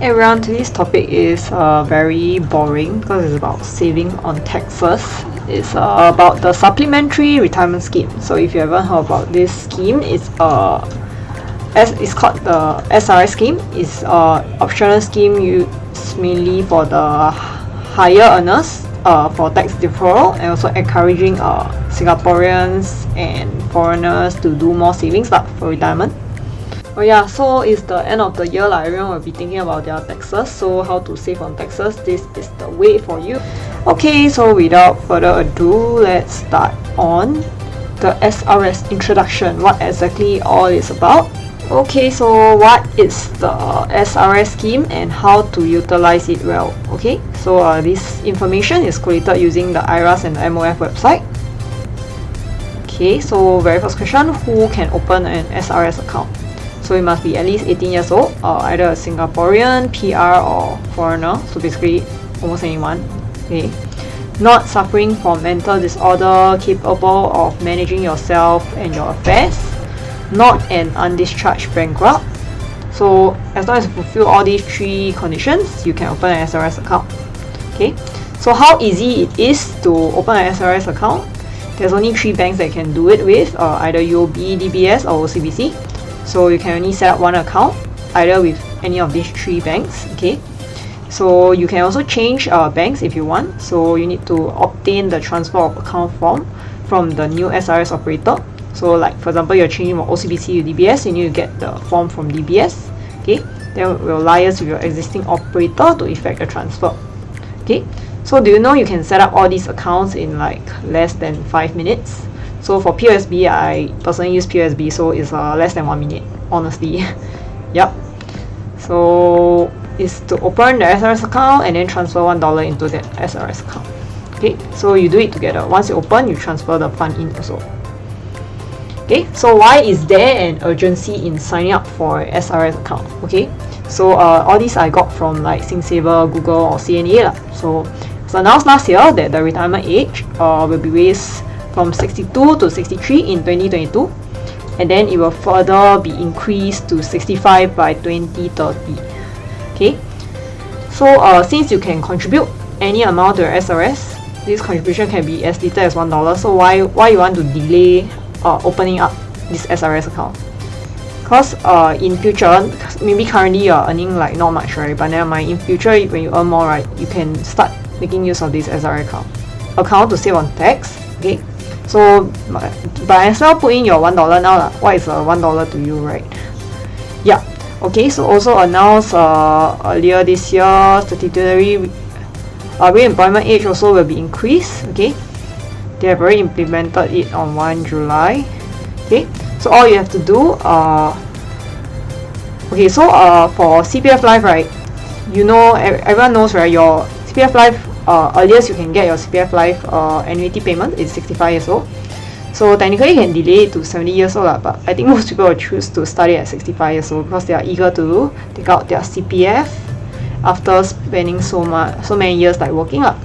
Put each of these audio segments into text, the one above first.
everyone, today's topic is very boring because it's about saving on taxes. It's about the supplementary retirement scheme. So if you haven't heard about this scheme, it's called the SRS scheme. It's optional scheme used mainly for the higher earners for tax deferral, and also encouraging Singaporeans and foreigners to do more savings for retirement. Oh yeah, so it's the end of the year, everyone will be thinking about their taxes, so how to save on taxes, this is the way for you. Okay, so without further ado, let's start on the SRS introduction, what exactly all is about. Okay, so what is the SRS scheme and how to utilize it well? Okay, so this information is collated using the IRAS and the MOF website. Okay, so very first question, who can open an SRS account? So you must be at least 18 years old, or either a Singaporean, PR, or foreigner. So basically, almost anyone. Okay. Not suffering from mental disorder, capable of managing yourself and your affairs. Not an undischarged bankrupt. So as long as you fulfill all these three conditions, you can open an SRS account. Okay. So how easy it is to open an SRS account? There's only 3 banks that can do it with, either UOB, DBS, or OCBC. So you can only set up one account, either with any of these 3 banks. Okay. So you can also change banks if you want. So you need to obtain the transfer of account form from the new SRS operator. So like for example, you're changing from OCBC to DBS, you need to get the form from DBS. Okay. Then we'll liaise with your existing operator to effect the transfer. Okay. So do you know you can set up all these accounts in like less than 5 minutes? So for POSB, I personally use POSB, so it's less than 1 minute, honestly. Yep. So it's to open the SRS account and then transfer $1 into that SRS account. Okay, so you do it together. Once you open, you transfer the fund in also. Okay, so why is there an urgency in signing up for an SRS account? Okay, so all these I got from like SingSaver, Google, or CNA. So it's announced last year that the retirement age will be raised from 62 to 63 in 2022, and then it will further be increased to 65 by 2030. Okay, so since you can contribute any amount to your SRS, this contribution can be as little as $1. So why you want to delay opening up this SRS account? Because in future, maybe currently you're earning like not much, right? But never mind, in future when you earn more, right, you can start making use of this SRS account to save on tax. Okay. So, but as well put in your $1 now. What is $1 to you, right? Yeah. Okay, so also announced earlier this year, statutory re-employment age also will be increased. Okay. They have already implemented it on 1 July. Okay. So all you have to do, okay, so for CPF Life, right, you know, everyone knows, right, your CPF Life, earliest you can get your CPF Life annuity payment is 65 years old. So technically you can delay it to 70 years old, but I think most people will choose to start it at 65 years old because they are eager to take out their CPF after spending so many years like working up.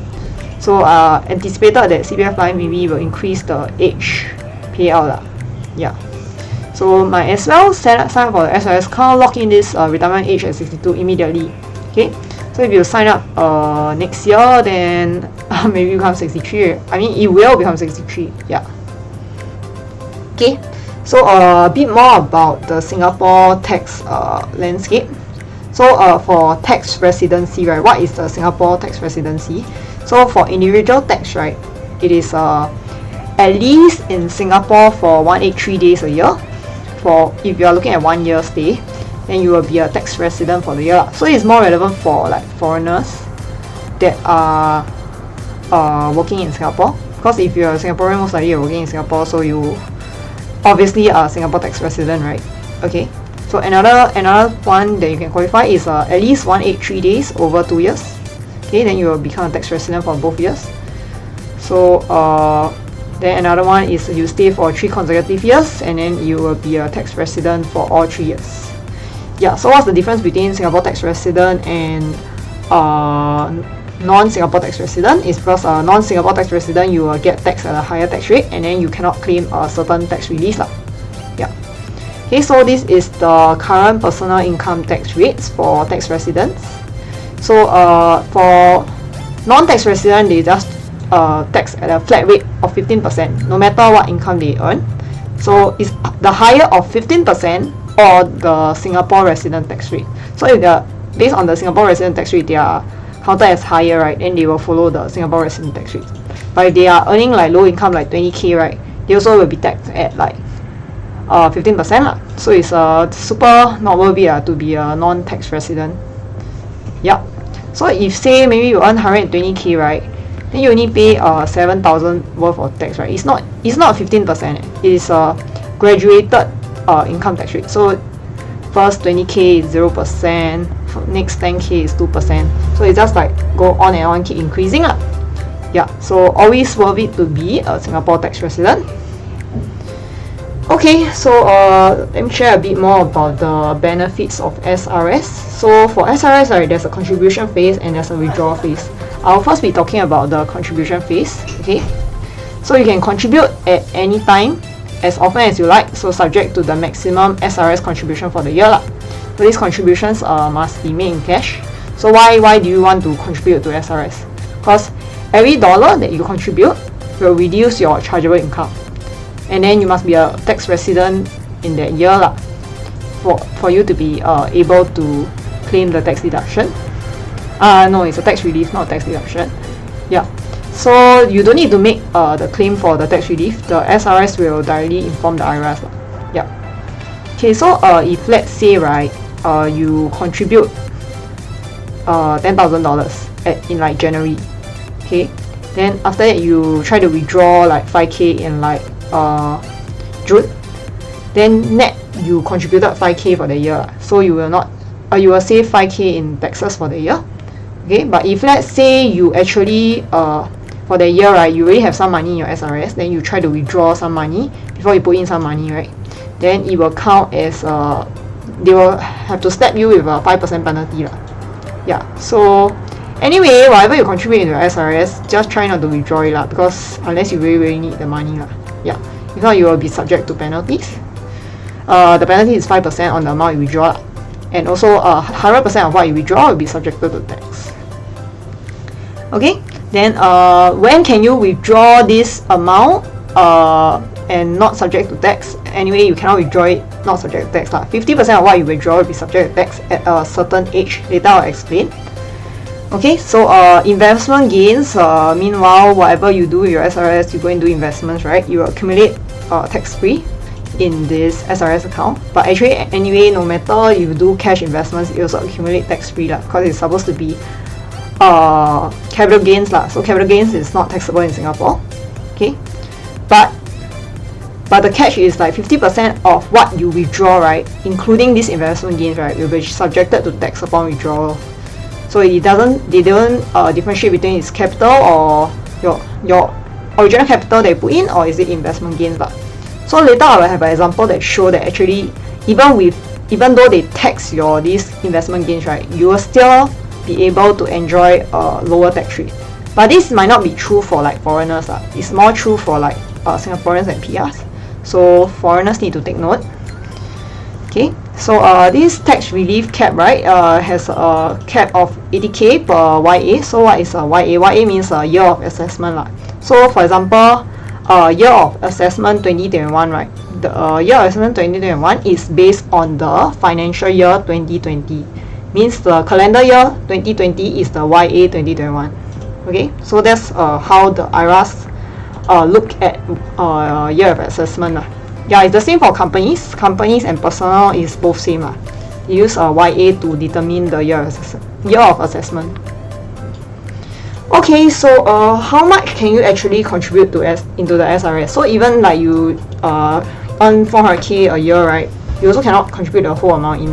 So anticipated that CPF Life maybe will increase the age payout. Yeah. So might as well sign up for the SRS account, lock in this retirement age at 62 immediately. Okay. So if you sign up next year, then maybe you become 63. I mean, it will become 63. Yeah. Okay. So a bit more about the Singapore tax landscape. So for tax residency, right? What is the Singapore tax residency? So for individual tax, right? It is at least in Singapore for 183 days a year. For if you are looking at 1 year stay, then you will be a tax resident for the year. So it's more relevant for like foreigners that are working in Singapore. Because if you're a Singaporean, most likely you're working in Singapore, so you obviously are a Singapore tax resident, right? Okay. So another one that you can qualify is at least 183 days over 2 years. Okay, then you will become a tax resident for both years. So then another one is you stay for 3 consecutive years, and then you will be a tax resident for all 3 years. Yeah, so what's the difference between Singapore tax resident and non-Singapore tax resident? Is because non-Singapore tax resident, you will get taxed at a higher tax rate, and then you cannot claim a certain tax release. Yeah. Okay, so this is the current personal income tax rates for tax residents. So for non-tax resident, they just tax at a flat rate of 15%, no matter what income they earn. So it's the higher of 15% or the Singapore resident tax rate. So if they're based on the Singapore resident tax rate, they are counted as higher, right? Then they will follow the Singapore resident tax rate. But if they are earning like low income, like 20k, right, they also will be taxed at like 15% lah. So it's super not worth it to be a non-tax resident. Yeah. So if say maybe you earn 120k, right, then you only pay 7,000 worth of tax, right? It's not 15%. It is a graduated income tax rate. So first 20k is 0%, next 10k is 2%. So it just like go on and on, keep increasing lah. Yeah. So always worth it to be a Singapore tax resident. Okay, so let me share a bit more about the benefits of SRS. So for SRS, right, there's a contribution phase and there's a withdrawal phase. I'll first be talking about the contribution phase. Okay, so you can contribute at any time, as often as you like. So subject to the maximum SRS contribution for the year lah. So these contributions must be made in cash. So why do you want to contribute to SRS? Because every dollar that you contribute will reduce your chargeable income. And then you must be a tax resident in that year lah, for you to be able to claim the tax deduction. No, it's a tax relief, not tax deduction. Yeah. So you don't need to make the claim for the tax relief. The SRS will directly inform the IRS lah. Yeah. Okay, so if let's say, right, you contribute $10,000 in like January. Okay. Then after that you try to withdraw like 5k in like June, then net you contributed 5k for the year, so you will save 5k in taxes for the year. Okay, but if let's say you actually for the year, right, you already have some money in your SRS, then you try to withdraw some money before you put in some money, right, then it will count as they will have to slap you with a 5% penalty lah. Yeah, so anyway, whatever you contribute in your SRS, just try not to withdraw it lah, because unless you really need the money lah. Yeah, if not you will be subject to penalties. The penalty is 5% on the amount you withdraw, and also 100% of what you withdraw will be subjected to tax. Okay, then when can you withdraw this amount and not subject to tax? Anyway, you cannot withdraw it not subject to tax lah. 50% of what you withdraw will be subject to tax at a certain age. Later I'll explain. Okay, so investment gains, meanwhile, whatever you do with your SRS, you go and do investments, right? You accumulate tax-free in this SRS account. But actually, anyway, no matter you do cash investments, you also accumulate tax-free lah, because it's supposed to be capital gains lah. So capital gains is not taxable in Singapore. Okay, but the catch is like 50% of what you withdraw, right, including these investment gains, right, will be subjected to tax upon withdrawal. So they don't differentiate between its capital or your original capital that you put in, or is it investment gains lah. So later I will have an example that show that actually even though they tax your these investment gains, right, you will still be able to enjoy a lower tax rate. But this might not be true for like foreigners lah. It's more true for like Singaporeans and PRs. So foreigners need to take note. Okay, so this tax relief cap, right, has a cap of 80k per YA. So what is a YA? YA means a year of assessment lah. So for example, year of assessment 2021, right, the year of assessment 2021 is based on the financial year 2020. Means the calendar year 2020 is the YA 2021. Okay, so that's how the IRAS look at year of assessment lah. Yeah, it's the same for companies. Companies and personal is both same lah. You use YA to determine the year of assessment. Okay, so how much can you actually contribute to into the SRS? So even like you earn 400k a year, right, you also cannot contribute the whole amount in.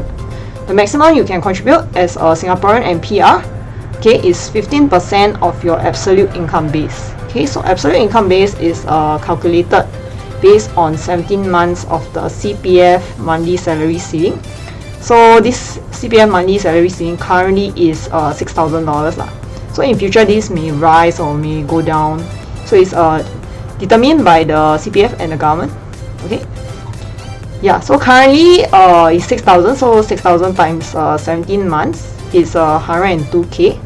The maximum you can contribute as a Singaporean and PR, okay, is 15% of your absolute income base. Okay, so absolute income base is calculated based on 17 months of the CPF monthly salary ceiling. So this CPF monthly salary ceiling currently is $6,000 lah. So in future this may rise or may go down. So it's determined by the CPF and the government. Okay. Yeah, so currently it's 6,000, so 6,000 times 17 months is 102k.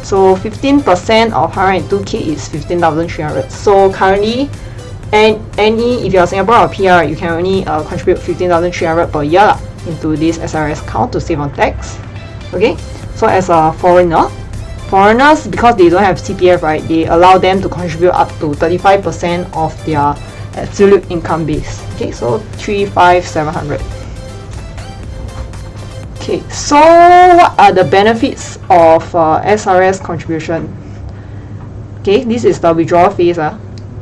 So 15% of 102k is 15,300. So currently, if you're Singapore or PR, you can only contribute 15,300 per year into this SRS account to save on tax. Okay, so as a foreigners, because they don't have CPF, right, they allow them to contribute up to 35% of their absolute income base. Okay, so 3,500. Okay, so what are the benefits of SRS contribution? Okay, this is the withdrawal phase.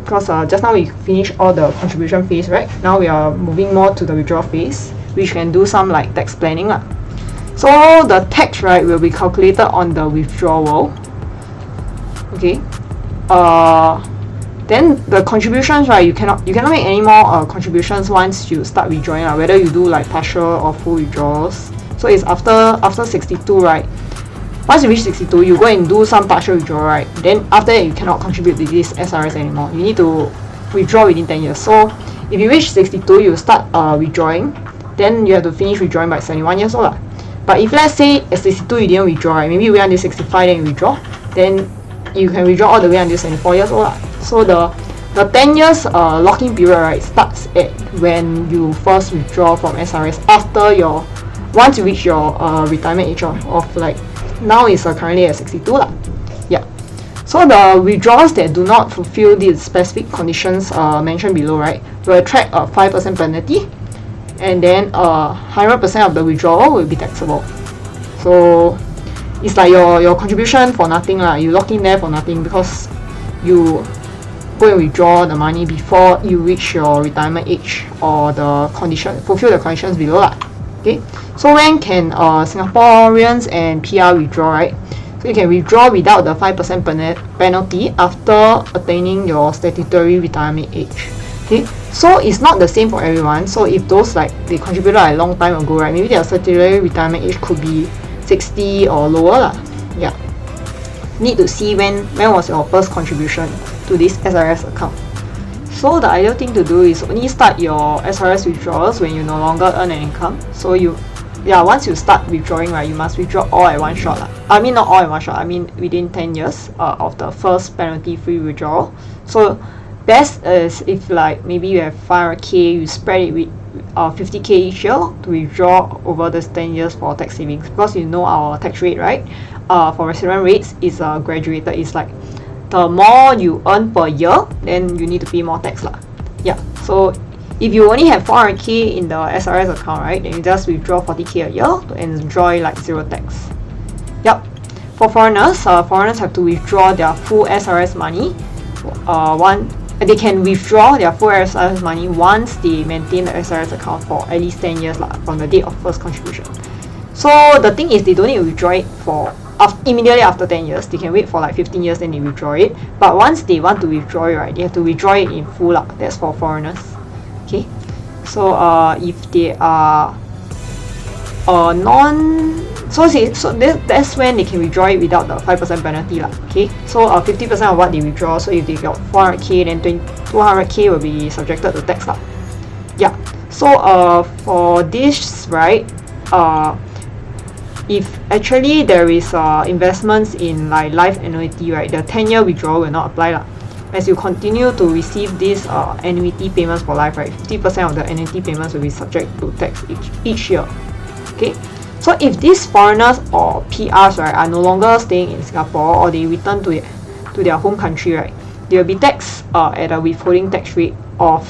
Because just now we finished all the contribution phase, right? Now we are moving more to the withdrawal phase, which can do some like tax planning. So the tax, right, will be calculated on the withdrawal. Okay. Then the contributions, right, you cannot make any more contributions once you start withdrawing, whether you do like partial or full withdrawals. So it's after 62, right? Once you reach 62, you go and do some partial withdrawal, right? Then after that, you cannot contribute to this SRS anymore. You need to withdraw within 10 years. So if you reach 62, you start withdrawing. Then you have to finish withdrawing by 71 years old. But if let's say at 62 you didn't withdraw, right? Maybe you wait until 65 then you withdraw. Then you can withdraw all the way until 74 years old. So the 10 years lock-in period, right, starts at when you first withdraw from SRS after once you reach your retirement age of like now is currently at 62 . Yeah. So the withdrawals that do not fulfill these specific conditions mentioned below, right, will attract a 5% penalty, and then 100% of the withdrawal will be taxable. So it's like your contribution for nothing . You lock in there for nothing because you go and withdraw the money before you reach your retirement age or fulfill the conditions below . Okay, so when can Singaporeans and PR withdraw, right? So you can withdraw without the 5% penalty after attaining your statutory retirement age. Okay, so it's not the same for everyone. So if those like they contributed a long time ago, right, maybe their statutory retirement age could be 60 or lower . Yeah, need to see when was your first contribution to this SRS account. So the ideal thing to do is only start your SRS withdrawals when you no longer earn an income. So once you start withdrawing, right, you must withdraw all at one shot . I mean not all at one shot, I mean within 10 years of the first penalty-free withdrawal. So best is if like maybe you have 500k, you spread it with 50k each year to withdraw over this 10 years for tax savings, because you know our tax rate, right, for resident rates is graduated. It's like the more you earn per year, then you need to pay more tax . Yeah, so if you only have 400k in the SRS account, right, then you just withdraw 40k a year to enjoy like zero tax. Yep. For foreigners have to withdraw their full SRS money. They can withdraw their full SRS money once they maintain the SRS account for at least 10 years from the date of first contribution. So the thing is, they don't need to withdraw it for immediately after 10 years. They can wait for like 15 years, then they withdraw it. But once they want to withdraw it, right, they have to withdraw it in full . That's for foreigners. Okay, so if they are that's when they can withdraw it without the 5% penalty . Okay, so 50% of what they withdraw. So if they got 400k, then 200k will be subjected to tax . Yeah, so for this, right, if actually there is investments in like life annuity, right, the 10-year withdrawal will not apply . As you continue to receive these annuity payments for life, right, 50% of the annuity payments will be subject to tax each year. Okay, so if these foreigners or PRs, right, are no longer staying in Singapore or they return to their home country, right, they will be taxed at a withholding tax rate of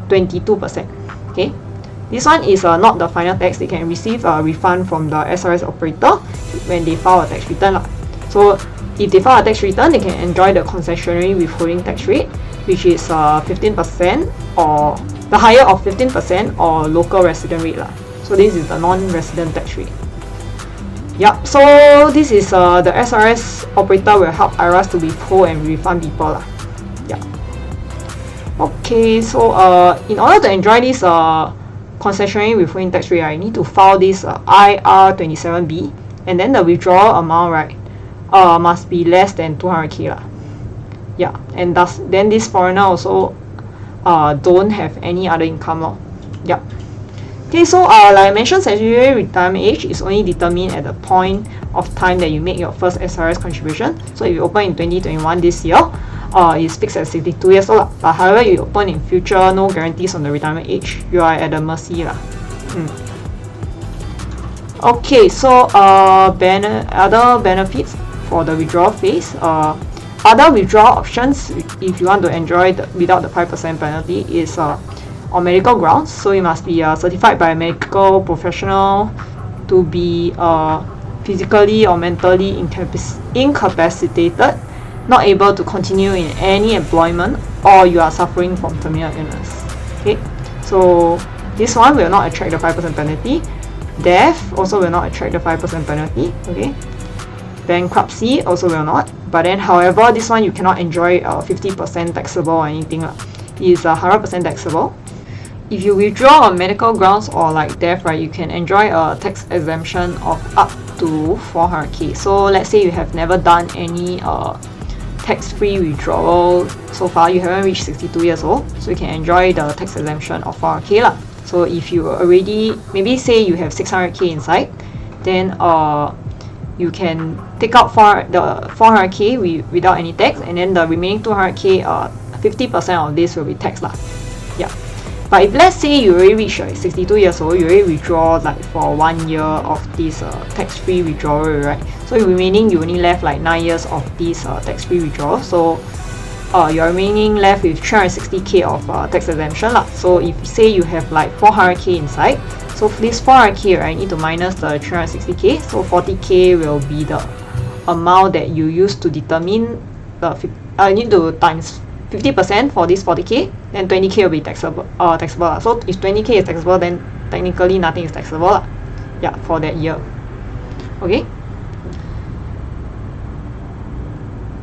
22%. Okay, this one is not the final tax. They can receive a refund from the SRS operator when they file a tax return . So if they file a tax return, they can enjoy the concessionary withholding tax rate, which is 15% or the higher of 15% or local resident rate . So this is the non-resident tax rate. Yep, so this is the SRS operator will help IRAS to withhold and refund people . Yeah. Okay, so in order to enjoy this concessionary withholding tax rate, I need to file this IR27B, and then the withdrawal amount, right, must be less than 200k . Yeah, and then this foreigner also don't have any other income . Yeah. Okay, so like I mentioned, statutory retirement age is only determined at the point of time that you make your first SRS contribution. So if you open in 2021 this year, it's fixed at 62 years old. But however, you open in future, no guarantees on the retirement age. You are at the mercy. Okay, so other benefits for the withdrawal phase. Other withdrawal options, if you want to enjoy without the 5% penalty, is on medical grounds. So you must be certified by a medical professional to be physically or mentally incapacitated, not able to continue in any employment, or you are suffering from terminal illness. Okay, so this one will not attract the 5% penalty. Death also will not attract the 5% penalty. Okay, bankruptcy also will not. But then, however, this one you cannot enjoy 50% taxable or anything. It's 100% taxable. If you withdraw on medical grounds or like death, right, you can enjoy a tax exemption of up to 400k. So let's say you have never done any tax-free withdrawal so far, you haven't reached 62 years old, so you can enjoy the tax exemption of 400k lah. So if you already, maybe say you have 600k inside, then you can take out the 400k without any tax, and then the remaining 200k, 50% of this will be taxed lah. Yeah. But if let's say you already reach 62 years old, you already withdraw like for 1 year of this tax-free withdrawal, right? So remaining, you only left like 9 years of this tax-free withdrawal. So you're remaining left with 360k of tax exemption lah. So if say you have like 400k inside, so for this 400k, right, you need to minus the 360k. So 40k will be the amount that you use to determine the you need to times 50% for this 40k, then 20k will be taxable. So if 20k is taxable, then technically nothing is taxable. Yeah, for that year. Okay.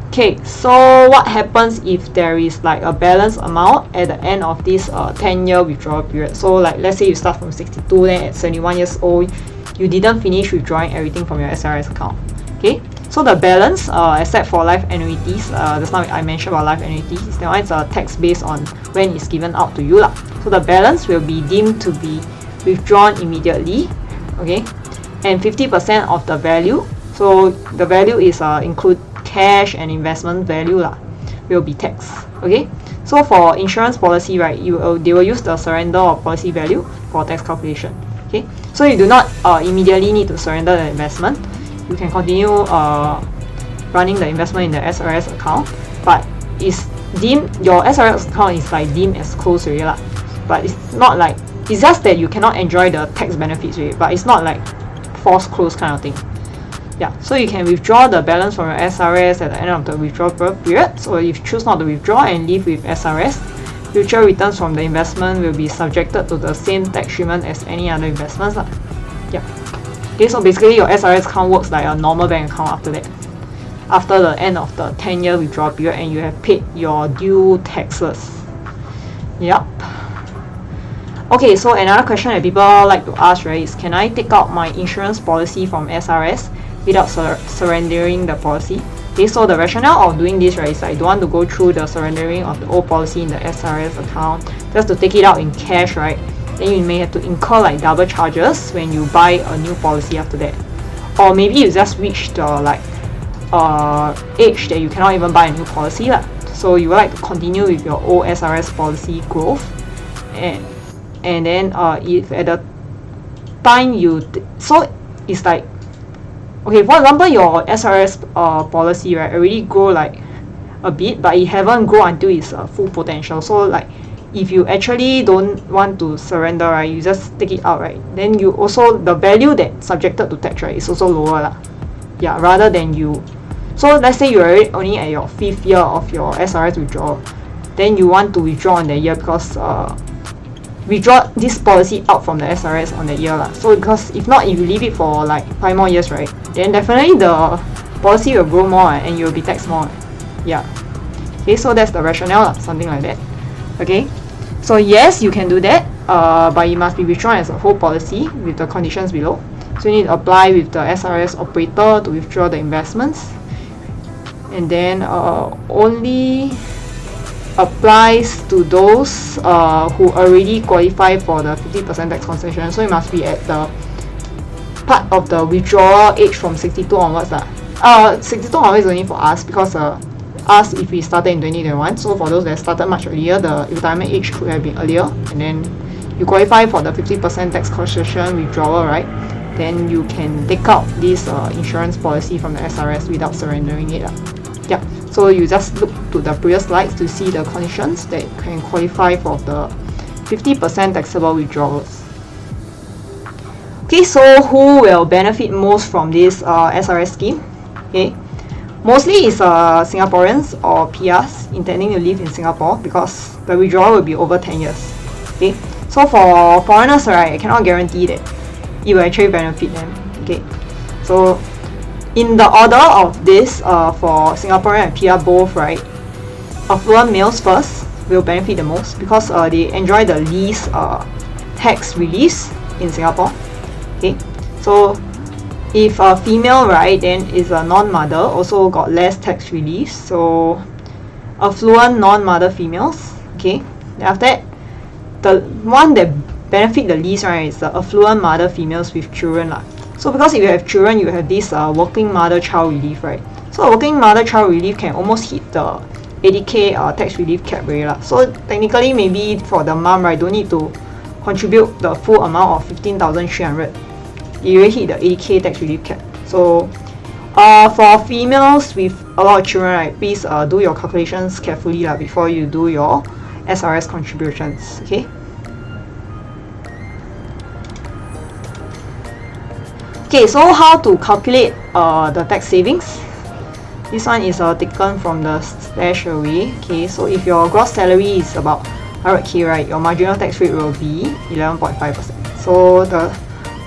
Okay, so what happens if there is like a balance amount at the end of this 10-year withdrawal period? So like let's say you start from 62, then at 71 years old, you didn't finish withdrawing everything from your SRS account. Okay. So the balance, except for life annuities, just now I mentioned about life annuities, that one is a tax based on when it's given out to you lah. So the balance will be deemed to be withdrawn immediately, okay, and 50% of the value. So the value is include cash and investment value lah, will be taxed. Okay. So for insurance policy, right, they will use the surrender or policy value for tax calculation. Okay. So you do not immediately need to surrender the investment. You can continue running the investment in the SRS account, but it's deemed, your SRS account is like deemed as closed already lah. But it's not like, it's just that you cannot enjoy the tax benefits already, but it's not like forced close kind of thing. Yeah, so you can withdraw the balance from your SRS at the end of the withdrawal period. So if you choose not to withdraw and leave with SRS, future returns from the investment will be subjected to the same tax treatment as any other investments lah. Yeah. Okay, so basically your SRS account works like a normal bank account after that. After the end of the 10-year withdrawal period and you have paid your due taxes. Yep. Okay, so another question that people like to ask, right, is can I take out my insurance policy from SRS without surrendering the policy? Okay, so the rationale of doing this, right, is I don't want to go through the surrendering of the old policy in the SRS account just to take it out in cash, right? Then you may have to incur like double charges when you buy a new policy after that. Or maybe you just reach the like age that you cannot even buy a new policy lah. So you would like to continue with your old SRS policy growth, and then if at the time so it's like, okay, for example, your SRS policy, right, already grow like a bit, but it haven't grow until its full potential. So like if you actually don't want to surrender, right, you just take it out, right, then you also, the value that subjected to tax, right, is also lower lah. Yeah, rather than you, so let's say you're only at your 5th year of your SRS withdrawal, then you want to withdraw on that year because withdraw this policy out from the SRS on that year lah. So because if not, if you leave it for like 5 more years, right, then definitely the policy will grow more and you'll be taxed more. Yeah. Okay, so that's the rationale lah, something like that. Okay, so yes, you can do that, but it must be withdrawn as a whole policy with the conditions below. So you need to apply with the SRS operator to withdraw the investments, and then only applies to those who already qualify for the 50% tax concession. So you must be at the part of the withdrawal age from 62 onwards. 62 onwards is only for us, because us, if we started in 2021, so for those that started much earlier, the retirement age could have been earlier, and then you qualify for the 50% tax concession withdrawal, right? Then you can take out this insurance policy from the SRS without surrendering it. Yeah, so you just look to the previous slides to see the conditions that can qualify for the 50% taxable withdrawals. Okay, so who will benefit most from this SRS scheme? Okay, mostly it's Singaporeans or PRs intending to live in Singapore, because the withdrawal will be over 10 years. Okay, so for foreigners, right, I cannot guarantee that it will actually benefit them. Okay, so in the order of this, for Singaporean and PR both, right, affluent males first will benefit the most, because they enjoy the least tax reliefs in Singapore. Okay, so if a female, right, then is a non-mother, also got less tax relief. So affluent non-mother females. Okay, then after that, the one that benefit the least, right, is the affluent mother females with children lah. So because if you have children, you have this working mother child relief, right? So working mother child relief can almost hit the 80k tax relief cap rate lah. So technically, maybe for the mom, right, don't need to contribute the full amount of 15,300. You already hit the 80k tax relief cap. So for females with a lot of children, right, please do your calculations carefully lah before you do your SRS contributions. Okay. Okay, so how to calculate the tax savings? This one is taken from the StashAway. Okay, so if your gross salary is about 100k, right, your marginal tax rate will be 11.5%. So the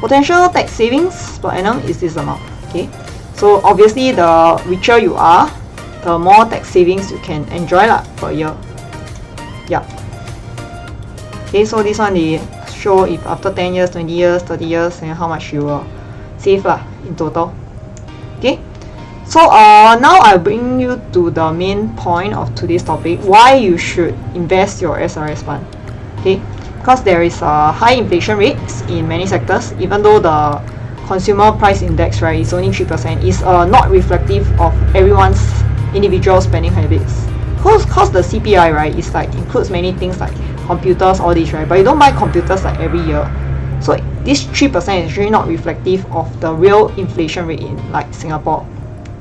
potential tax savings per annum is this amount. Okay, so obviously the richer you are, the more tax savings you can enjoy lah per year. Yeah. Okay, so this one they show if after 10 years, 20 years, 30 years, and how much you will save lah in total. Okay, so now I bring you to the main point of today's topic, why you should invest your SRS fund. Okay, because there is high inflation rates in many sectors, even though the consumer price index, right, is only 3%, is not reflective of everyone's individual spending habits. Cause the CPI, right, is like includes many things like computers, all this, right, but you don't buy computers like every year. So this 3% is actually not reflective of the real inflation rate in like Singapore.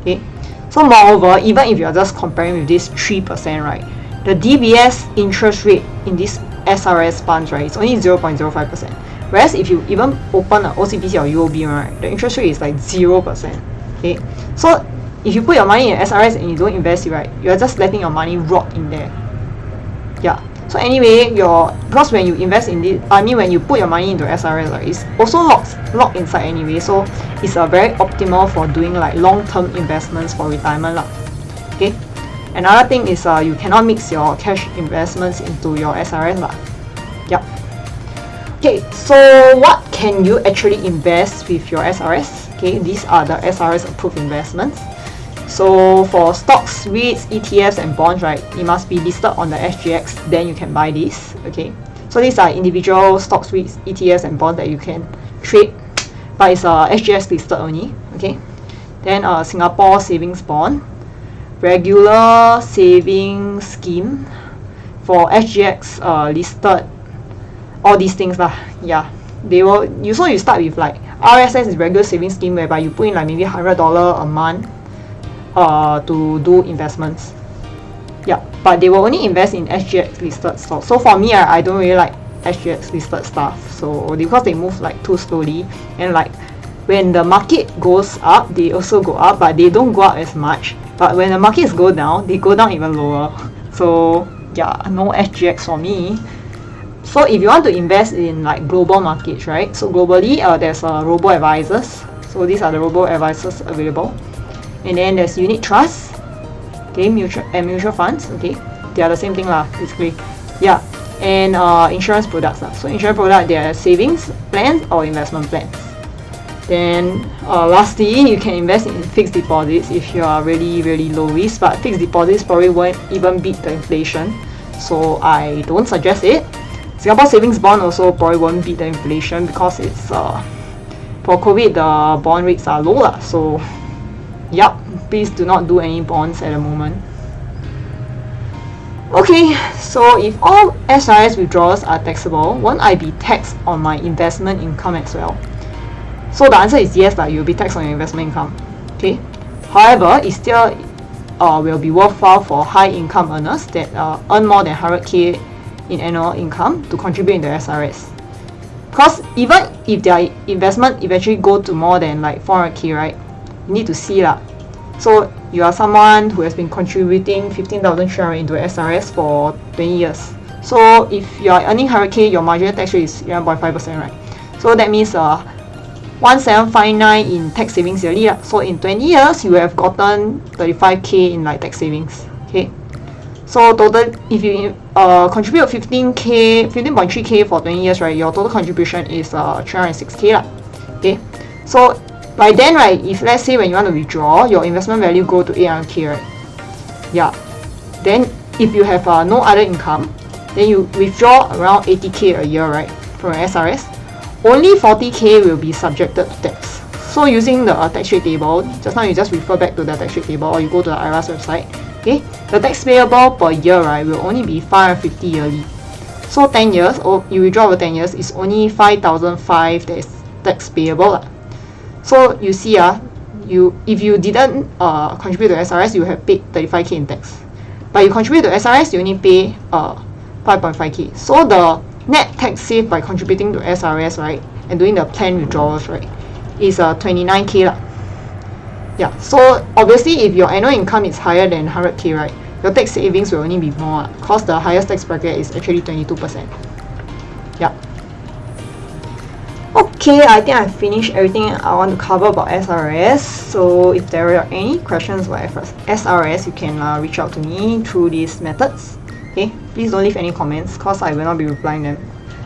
Okay, so moreover, even if you're just comparing with this 3%, right, the DBS interest rate in this SRS funds, right, is only 0.05%. Whereas if you even open an OCBC or UOB, right, the interest rate is like 0%. Okay, so if you put your money in SRS and you don't invest it, right, you're just letting your money rot in there. Yeah. So anyway, because when you invest in this, when you put your money into SRS, right, it's also locked inside anyway. So it's very optimal for doing like long-term investments for retirement lah. Okay. Another thing is you cannot mix your cash investments into your SRS lah. Yep. Okay. So what can you actually invest with your SRS? Okay, these are the SRS approved investments. So for stocks, REITs, ETFs and bonds, right, it must be listed on the SGX, then you can buy these. Okay, so these are individual stocks, REITs, ETFs and bonds that you can trade, but it's SGX listed only. Okay, then Singapore savings bond, regular savings scheme for SGX listed, all these things lah. Yeah, they will. You start with like RSS is regular savings scheme, whereby you put in like maybe $100 a month to do investments. Yeah, but they will only invest in SGX listed stocks. So for me, I don't really like SGX listed stuff. So because they move like too slowly, and like when the market goes up, they also go up, but they don't go up as much. But when the markets go down, they go down even lower. So yeah, no SGX for me. So if you want to invest in like global markets, right? So globally, there's robo-advisors. So these are the robo-advisors available. And then there's unit trusts, okay, mutual funds, okay, they are the same thing lah, basically. Yeah, and insurance products lah. So insurance product, they are savings plans or investment plans. Then lastly, you can invest in fixed deposits if you are really low risk, but fixed deposits probably won't even beat the inflation. so I don't suggest it. Singapore savings bond also probably won't beat the inflation because it's for COVID the bond rates are low lah. So yup, please do not do any bonds at the moment. Okay, so if all SRS withdrawals are taxable, won't I be taxed on my investment income as well? So the answer is yes, you'll be taxed on your investment income. Okay. However, it still will be worthwhile for high income earners that earn more than 100k in annual income to contribute in the SRS. Because even if their investment eventually go to more than like 400k, right, you need to see lah. So you are someone who has been contributing 15,300 into SRS for 20 years. So if you are earning 100k, your marginal tax rate is 11.5%, right? So that means 1759 in tax savings yearly. So in 20 years, you have gotten 35k in like tax savings. Okay. So total, if you contribute 15.3k for 20 years, right, your total contribution is 306k lah. Okay. So by then, right, if let's say when you want to withdraw, your investment value go to 800k, right? Yeah. Then if you have no other income, then you withdraw around 80k a year, right, from your SRS. Only 40k will be subjected to tax. So using the tax rate table, just now you just refer back to the tax rate table or you go to the IRAS website. Okay, the tax payable per year, right, will only be 550 yearly. So 10 years, or you withdraw over 10 years, is only 5,005 that is tax payable. So you see, if you didn't contribute to SRS, you have paid 35k in tax. But you contribute to SRS, you only pay 5.5k. So the net tax saved by contributing to SRS, right, and doing the planned withdrawals, right, is 29k lah. Yeah, so obviously if your annual income is higher than 100k, right, your tax savings will only be more because the highest tax bracket is actually 22%. Yeah. Okay, I think I've finished everything I want to cover about SRS. So if there are any questions about SRS, you can reach out to me through these methods. Okay, please don't leave any comments because I will not be replying them.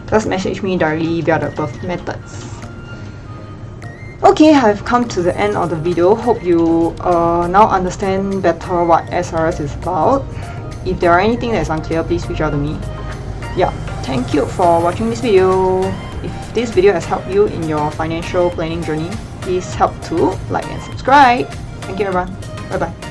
Just message me directly via the above methods. Okay, I've come to the end of the video. Hope you now understand better what SRS is about. If there are anything that's unclear, please reach out to me. Yeah, thank you for watching this video. If this video has helped you in your financial planning journey, please help to like and subscribe. Thank you everyone. Bye bye.